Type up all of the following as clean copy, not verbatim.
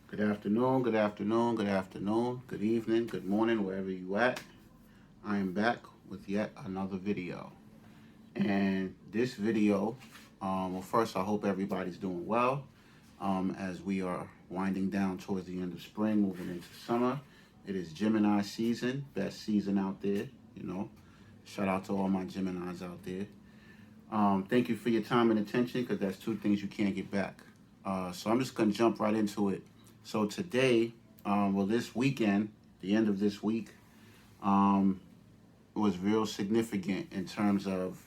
Good afternoon, good afternoon, good afternoon, good evening, good morning, wherever you at. I am back with yet another video. And this video, first I hope everybody's doing well as we are winding down towards the end of spring, moving into summer. It is Gemini season, best season out there, you know. Shout out to all my Geminis out there. Thank you for your time and attention because that's two things you can't get back. So I'm just going to jump right into it. So today, this weekend, the end of this week, was real significant in terms of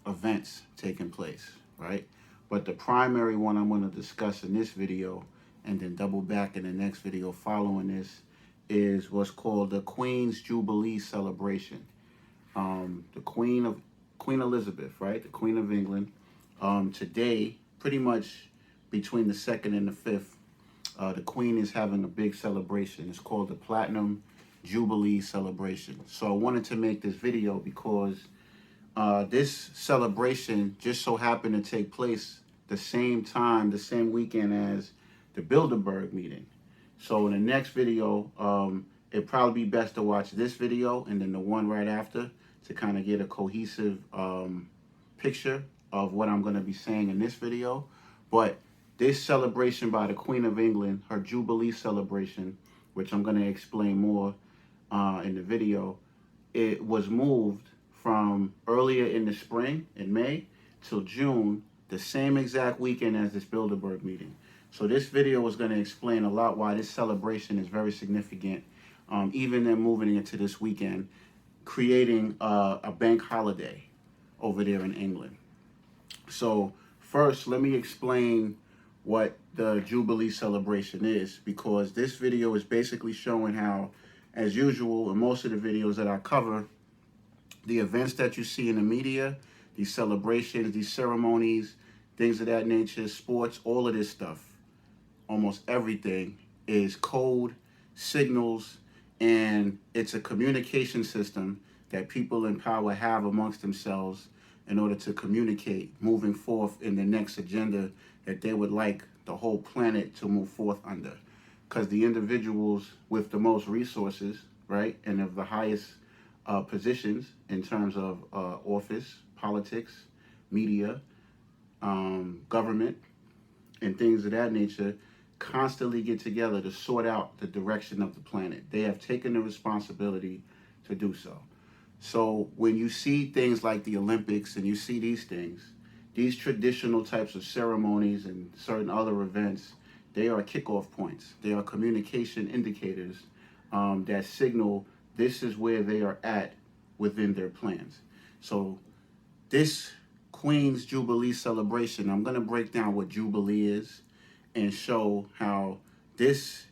events taking place, right? But the primary one I'm going to discuss in this video and then double back in the next video following this is what's called the Queens Jubilee Celebration. The Queen Elizabeth, right? The Queen of England. Today, pretty much between the 2nd and the 5th, the Queen is having a big celebration. It's called the Platinum Jubilee Celebration. So I wanted to make this video because this celebration just so happened to take place the same time, the same weekend as the Bilderberg meeting. So in the next video, it'd probably be best to watch this video and then the one right after to kind of get a cohesive picture of what I'm going to be saying in this video. But this celebration by the Queen of England, her Jubilee celebration, which I'm going to explain more in the video, it was moved from earlier in the spring, in May, till June, the same exact weekend as this Bilderberg meeting. So this video is going to explain a lot why this celebration is very significant, even then moving into this weekend, creating a bank holiday over there in England. So first, let me explain what the Jubilee celebration is, because this video is basically showing how, as usual, in most of the videos that I cover, the events that you see in the media, these celebrations, these ceremonies, things of that nature, sports, all of this stuff, almost everything is code, signals, and it's a communication system that people in power have amongst themselves in order to communicate moving forth in the next agenda that they would like the whole planet to move forth under. Because the individuals with the most resources, right, and of the highest positions in terms of office, politics, media, government, and things of that nature, constantly get together to sort out the direction of the planet. They have taken the responsibility to do so. So when you see things like the Olympics and you see these things, these traditional types of ceremonies and certain other events, they are kickoff points. They are communication indicators that signal this is where they are at within their plans. So this Queen's Jubilee celebration, I'm going to break down what Jubilee is and show how this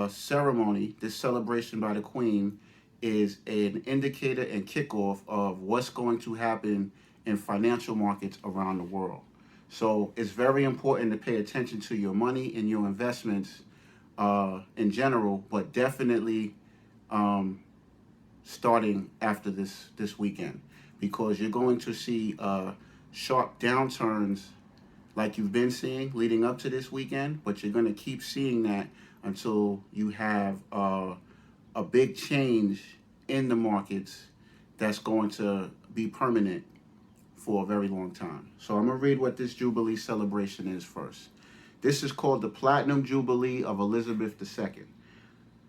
ceremony, this celebration by the Queen, is an indicator and kickoff of what's going to happen in financial markets around the world. So it's very important to pay attention to your money and your investments in general, but definitely starting after this weekend, because you're going to see sharp downturns like you've been seeing leading up to this weekend, but you're going to keep seeing that until you have a big change in the markets that's going to be permanent for a very long time. So I'm going to read what this Jubilee celebration is first. This is called the Platinum Jubilee of Elizabeth II.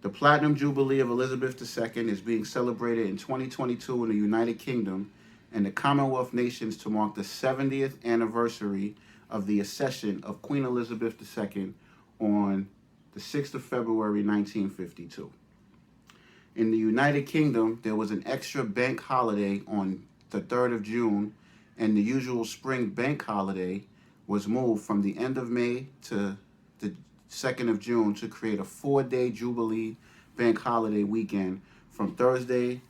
The Platinum Jubilee of Elizabeth II is being celebrated in 2022 in the United Kingdom and the Commonwealth nations to mark the 70th anniversary of the accession of Queen Elizabeth II on the 6th of February 1952. In the United Kingdom, there was an extra bank holiday on the 3rd of June, and the usual spring bank holiday was moved from the end of May to the 2nd of June to create a 4-day Jubilee bank holiday weekend from Thursday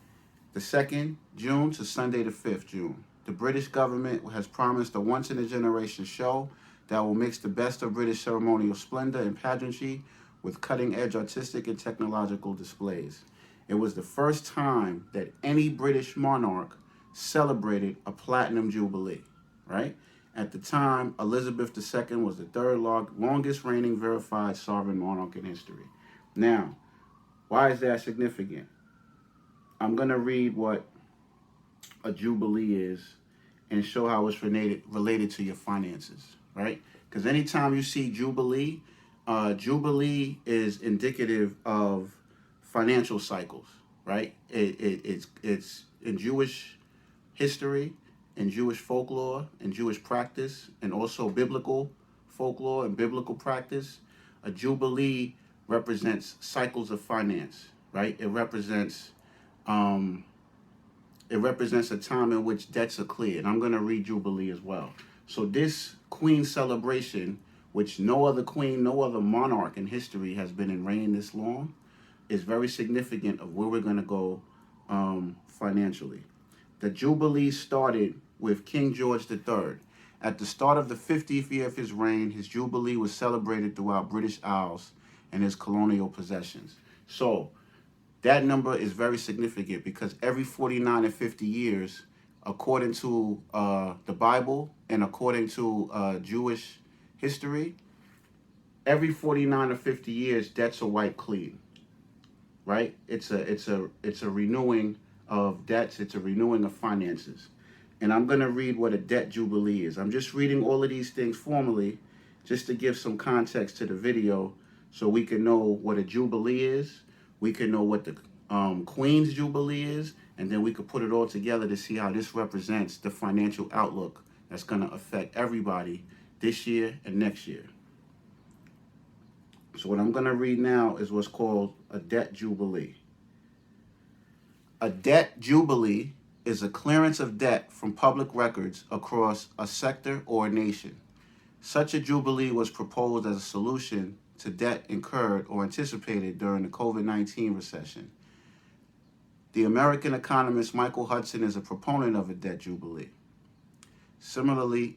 the 2nd June to Sunday the 5th June. The British government has promised a once-in-a-generation show that will mix the best of British ceremonial splendor and pageantry with cutting-edge artistic and technological displays. It was the first time that any British monarch celebrated a platinum jubilee, right? At the time, Elizabeth II was the third longest reigning verified sovereign monarch in history. Now, why is that significant? I'm going to read what a jubilee is and show how it's related to your finances, right? Because anytime you see jubilee, jubilee is indicative of financial cycles, right? It's in Jewish history, in Jewish folklore, and Jewish practice, and also biblical folklore and biblical practice. A jubilee represents cycles of finance, right? It represents a time in which debts are cleared. I'm going to read Jubilee as well. So this Queen celebration, which no other queen, no other monarch in history has been in reign this long, is very significant of where we're going to go financially. The Jubilee started with King George III. At the start of the 50th year of his reign, his Jubilee was celebrated throughout British Isles and his colonial possessions. So that number is very significant because every 49 or 50 years, according to the Bible and according to Jewish history, every 49 or 50 years, debts are wiped clean, right? It's a renewing of debts. It's a renewing of finances. And I'm going to read what a debt jubilee is. I'm just reading all of these things formally just to give some context to the video so we can know what a jubilee is. We can know what the Queens Jubilee is, and then we could put it all together to see how this represents the financial outlook that's going to affect everybody this year and next year. So what I'm going to read now is what's called a debt jubilee. A debt jubilee is a clearance of debt from public records across a sector or a nation. Such a jubilee was proposed as a solution to debt incurred or anticipated during the COVID-19 recession. The American economist Michael Hudson is a proponent of a debt jubilee. Similarly,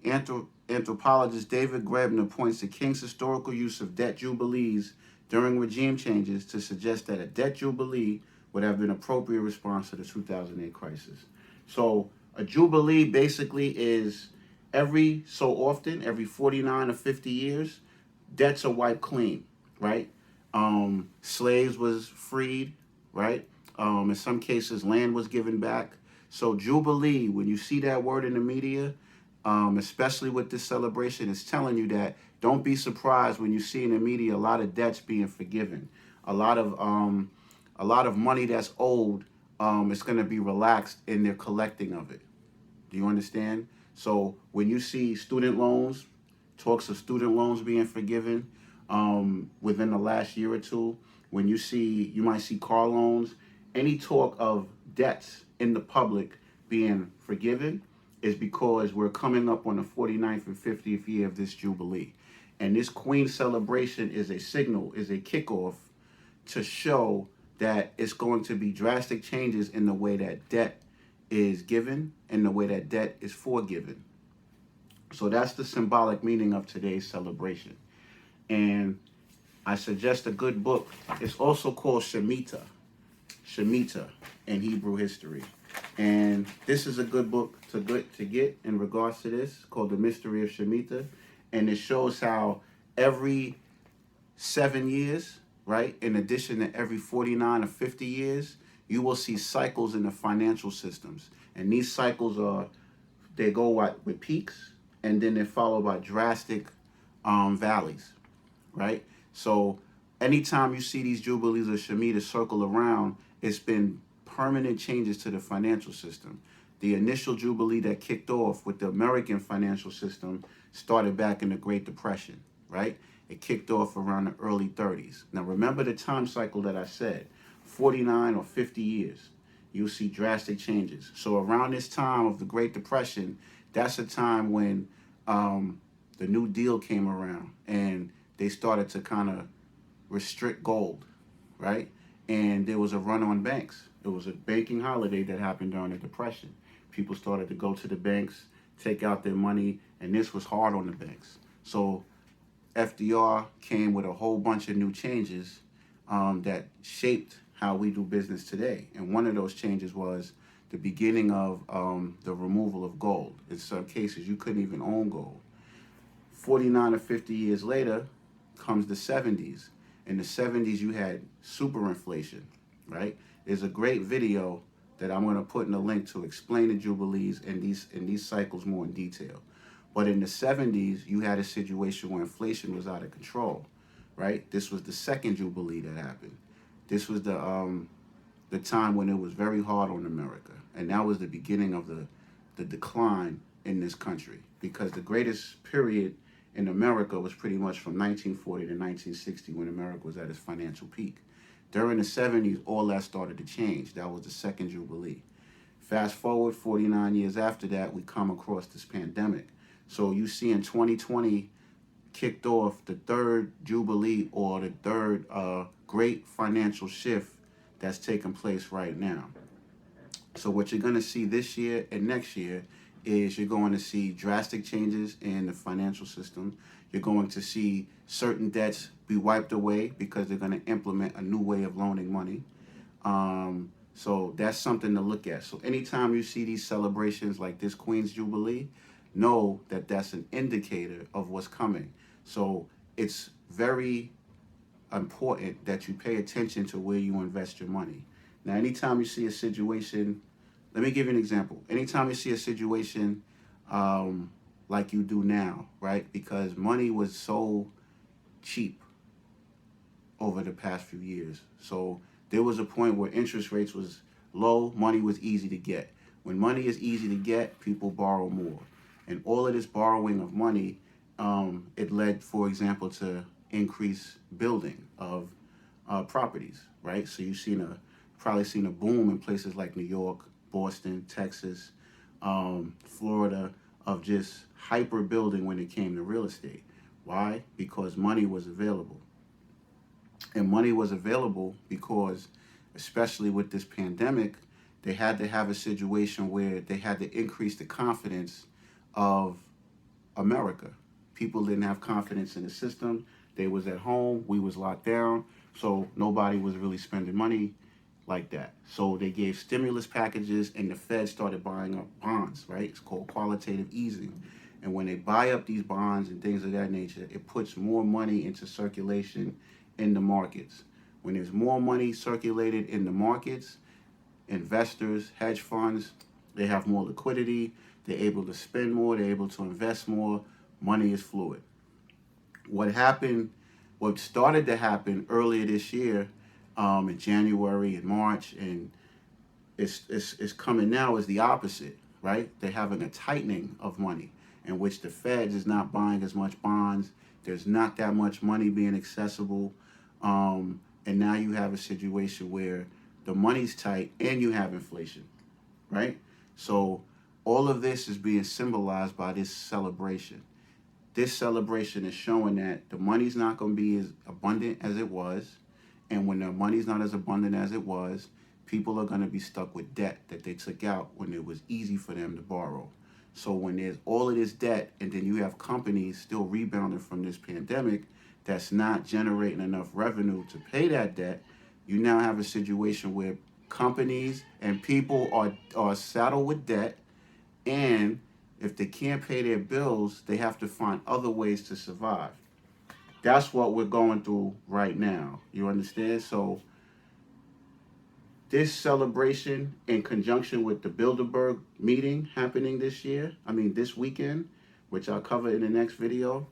anthropologist David Grebner points to King's historical use of debt jubilees during regime changes to suggest that a debt jubilee would have been an appropriate response to the 2008 crisis. So a jubilee basically is every so often, every 49 or 50 years, debts are wiped clean, right? Slaves was freed, right? In some cases, land was given back. So Jubilee, when you see that word in the media, especially with this celebration, it's telling you that don't be surprised when you see in the media a lot of debts being forgiven, a lot of money that's owed. It's going to be relaxed in their collecting of it. Do you understand? So when you see student loans, talks of student loans being forgiven within the last year or two, when you might see car loans, any talk of debts in the public being forgiven is because we're coming up on the 49th and 50th year of this Jubilee. And this Queen celebration is a signal, is a kickoff to show that it's going to be drastic changes in the way that debt is given and the way that debt is forgiven. So that's the symbolic meaning of today's celebration. And I suggest a good book. It's also called Shemitah in Hebrew history. And this is a good book to get in regards to this, called The Mystery of Shemitah. And it shows how every 7 years, right, in addition to every 49 or 50 years, you will see cycles in the financial systems. And these cycles they go with peaks, and then they're followed by drastic valleys, right? So anytime you see these Jubilees or Shemitah circle around, it's been permanent changes to the financial system. The initial Jubilee that kicked off with the American financial system started back in the Great Depression, right? It kicked off around the early 30s. Now remember the time cycle that I said, 49 or 50 years. You'll see drastic changes. So around this time of the Great Depression, that's a time when the New Deal came around and they started to kind of restrict gold, right? And there was a run on banks. It was a banking holiday that happened during the Depression. People started to go to the banks, take out their money, and this was hard on the banks. So FDR came with a whole bunch of new changes that shaped how we do business today. And one of those changes was the beginning of the removal of gold. In some cases, you couldn't even own gold. 49 or 50 years later comes the 70s. In the 70s, you had super inflation, right? There's a great video that I'm going to put in a link to explain the Jubilees and these cycles more in detail. But in the 70s, you had a situation where inflation was out of control, right? This was the second Jubilee that happened. This was the time when it was very hard on America. And that was the beginning of the decline in this country, because the greatest period in America was pretty much from 1940 to 1960, when America was at its financial peak. During the 70s, all that started to change. That was the second Jubilee. Fast forward 49 years after that, we come across this pandemic. So you see in 2020 kicked off the third Jubilee, or the third great financial shift that's taking place right now. So what you're going to see this year and next year is you're going to see drastic changes in the financial system. You're going to see certain debts be wiped away because they're going to implement a new way of loaning money. So that's something to look at. So anytime you see these celebrations like this Queens Jubilee, know that that's an indicator of what's coming. So it's very important that you pay attention to where you invest your money. Now, anytime you see a situation, let me give you an example. Anytime you see a situation like you do now, right? Because money was so cheap over the past few years. So there was a point where interest rates was low, money was easy to get. When money is easy to get, people borrow more. And all of this borrowing of money, it led, for example, to increased building of properties, right? So you've probably seen a boom in places like New York, Boston, Texas, Florida, of just hyper building when it came to real estate. Why? Because money was available. And money was available because, especially with this pandemic, they had to have a situation where they had to increase the confidence of America. People didn't have confidence in the system. They was at home. We was locked down. So nobody was really spending money like that. So they gave stimulus packages, and the Fed started buying up bonds, right? It's called qualitative easing. And when they buy up these bonds and things of that nature, it puts more money into circulation in the markets. When there's more money circulated in the markets, investors, hedge funds, they have more liquidity. They're able to spend more. They're able to invest more. Money is fluid. What started to happen earlier this year, in January and March, and it's coming now, is the opposite, right? They're having a tightening of money, in which the Fed is not buying as much bonds. There's not that much money being accessible. And now you have a situation where the money's tight and you have inflation, right? So all of this is being symbolized by this celebration. This celebration is showing that the money's not going to be as abundant as it was. And when the money's not as abundant as it was, people are going to be stuck with debt that they took out when it was easy for them to borrow. So when there's all of this debt, and then you have companies still rebounding from this pandemic that's not generating enough revenue to pay that debt, you now have a situation where companies and people are saddled with debt, and if they can't pay their bills, they have to find other ways to survive. That's what we're going through right now. You understand? So this celebration, in conjunction with the Bilderberg meeting happening this weekend, which I'll cover in the next video,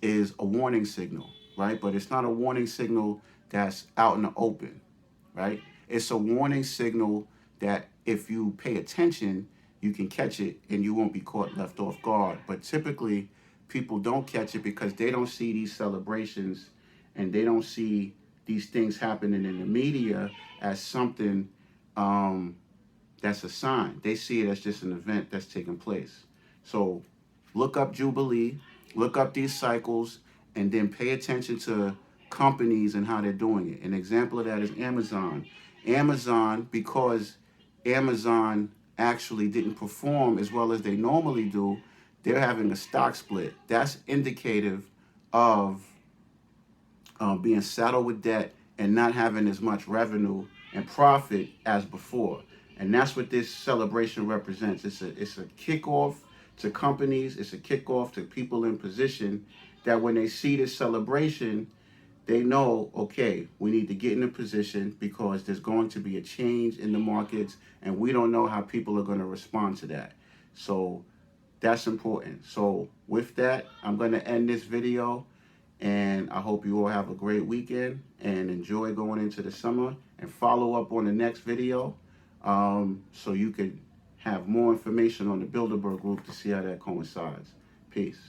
is a warning signal, right? But it's not a warning signal that's out in the open, right? It's a warning signal that if you pay attention, you can catch it and you won't be caught left off guard. But typically, people don't catch it because they don't see these celebrations and they don't see these things happening in the media as something that's a sign. They see it as just an event that's taking place. So look up Jubilee, look up these cycles, and then pay attention to companies and how they're doing it. An example of that is Amazon. Amazon, because Amazon actually didn't perform as well as they normally do, they're having a stock split. That's indicative of being saddled with debt and not having as much revenue and profit as before. And that's what this celebration represents. It's a kickoff to companies. It's a kickoff to people in position that when they see this celebration, they know, okay, we need to get in a position because there's going to be a change in the markets and we don't know how people are going to respond to that. So that's important. So with that, I'm going to end this video, and I hope you all have a great weekend and enjoy going into the summer, and follow up on the next video so you can have more information on the Bilderberg group to see how that coincides. Peace.